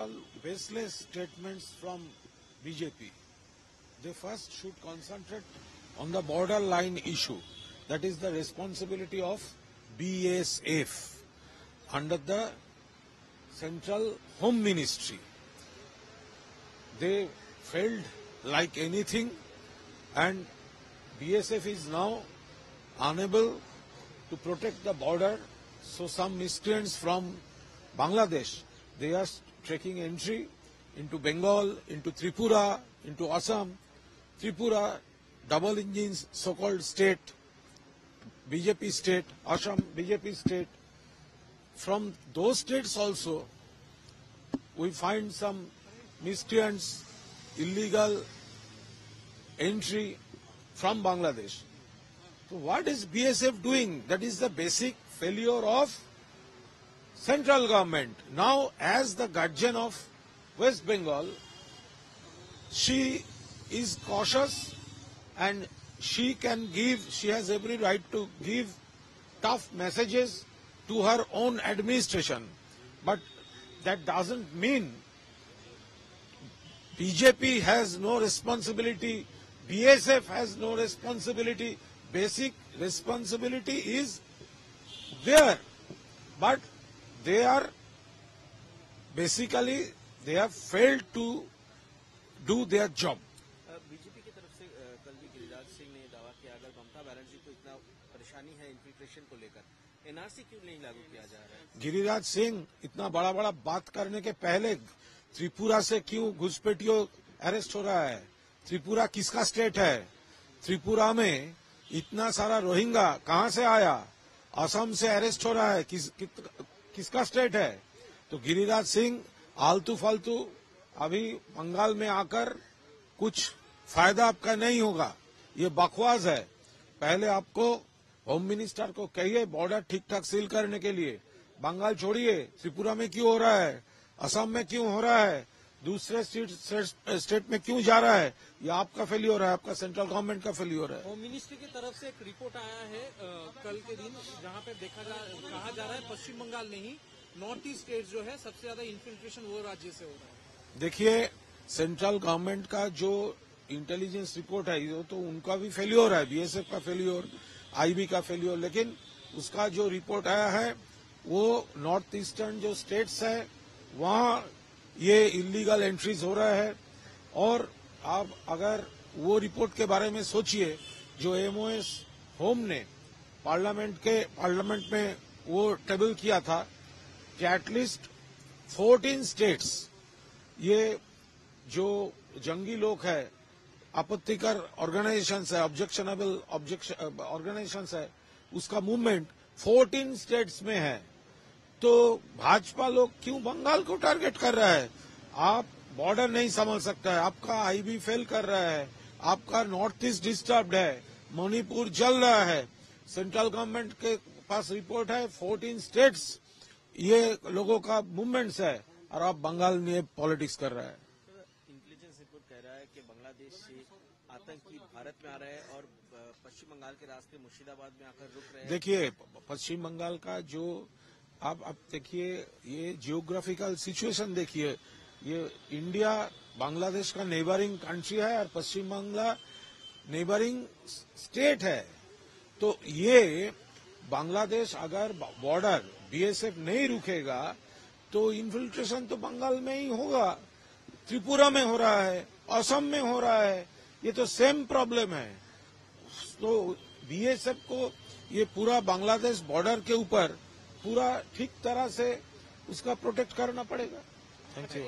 all baseless statements from BJP. They first should concentrate on the borderline issue. That is the responsibility of BSF under the Central Home Ministry. They failed like anything, and BSF is now unable to protect the border. So some miscreants from Bangladesh, they are taking entry into Bengal, into Tripura, into Assam. Tripura, double engines, so-called state, BJP state, Assam, BJP state. From those states also, we find some miscreants, illegal entry from Bangladesh. So what is BSF doing? That is the basic failure of central government. Now, as the guardian of West Bengal, she is cautious and she has every right to give tough messages to her own administration. But that doesn't mean BJP has no responsibility, BSF has no responsibility. Basic responsibility is there, but they have failed to do their job. BJP की तरफ से कल भी गिरिराज सिंह ने दावा किया, अगर ममता बनर्जी को इतना परेशानी है इन्फिल्ट्रेशन को लेकर, एनआरसी क्यों नहीं लागू किया जा रहा है? गिरिराज सिंह इतना बड़ा बड़ा बात करने के पहले त्रिपुरा से क्यों घुसपैठियों अरेस्ट हो रहा है? त्रिपुरा किसका स्टेट है? त्रिपुरा में इतना सारा रोहिंग्या कहां से आया? असम से अरेस्ट हो रहा है, किसका स्टेट है? तो गिरिराज सिंह आलतू फालतू अभी बंगाल में आकर कुछ फायदा आपका नहीं होगा, ये बकवास है। पहले आपको होम मिनिस्टर को कहिए बॉर्डर ठीक ठाक सील करने के लिए। बंगाल छोड़िए, त्रिपुरा में क्यों हो रहा है, असम में क्यों हो रहा है, दूसरे स्टेट में क्यों जा रहा है? ये आपका फेलियर है, आपका सेंट्रल गवर्नमेंट का फेलियर है। होम मिनिस्ट्री की तरफ से एक रिपोर्ट आया है कल के दिन, जहां पे कहा जा रहा है पश्चिम बंगाल नहीं, नॉर्थ ईस्ट स्टेट जो है सबसे ज्यादा इन्फिल्ट्रेशन वो राज्य से हो रहा है। देखिए, सेंट्रल गवर्नमेंट का जो इंटेलिजेंस रिपोर्ट है वो तो उनका भी फेलियर है, बीएसएफ का फेलियर, आईबी का फेलियर, लेकिन उसका जो रिपोर्ट आया है वो नॉर्थ ईस्टर्न जो स्टेट्स है वहां ये इलीगल एंट्रीज हो रहा है। और आप अगर वो रिपोर्ट के बारे में सोचिए, जो एमओएस होम ने पार्लियामेंट में वो टेबल किया था कि एटलीस्ट 14 स्टेट्स, ये जो जंगी लोग है, आपत्तिकर ऑर्गेनाइजेशंस है, ऑब्जेक्शनेबल ऑर्गेनाइजेशंस है, उसका मूवमेंट 14 स्टेट्स में है। तो भाजपा लोग क्यों बंगाल को टारगेट कर रहा है? आप बॉर्डर नहीं संभाल सकता है, आपका आईबी फेल कर रहा है, आपका नॉर्थ ईस्ट डिस्टर्ब्ड है, मणिपुर जल रहा है। सेंट्रल गवर्नमेंट के पास रिपोर्ट है 14 स्टेट्स ये लोगों का मूवमेंट्स है, और आप बंगाल में पॉलिटिक्स कर रहा है। इंटेलिजेंस रिपोर्ट कह रहा है कि बांग्लादेश से आतंकी भारत में आ रहे हैं और पश्चिम बंगाल के रास्ते मुर्शिदाबाद में आकर रुक रहे हैं। देखिए, पश्चिम बंगाल का जो आप देखिए, ये जियोग्राफिकल सिचुएशन देखिए, ये इंडिया बांग्लादेश का नेबरिंग कंट्री है और पश्चिम बंगाल नेबरिंग स्टेट है। तो ये बांग्लादेश अगर बॉर्डर बीएसएफ नहीं रुकेगा तो इन्फिल्ट्रेशन तो बंगाल में ही होगा, त्रिपुरा में हो रहा है, असम में हो रहा है, ये तो सेम प्रॉब्लम है। तो बीएसएफ को ये पूरा बांग्लादेश बॉर्डर के ऊपर पूरा ठीक तरह से उसका प्रोटेक्ट करना पड़ेगा। Thank you.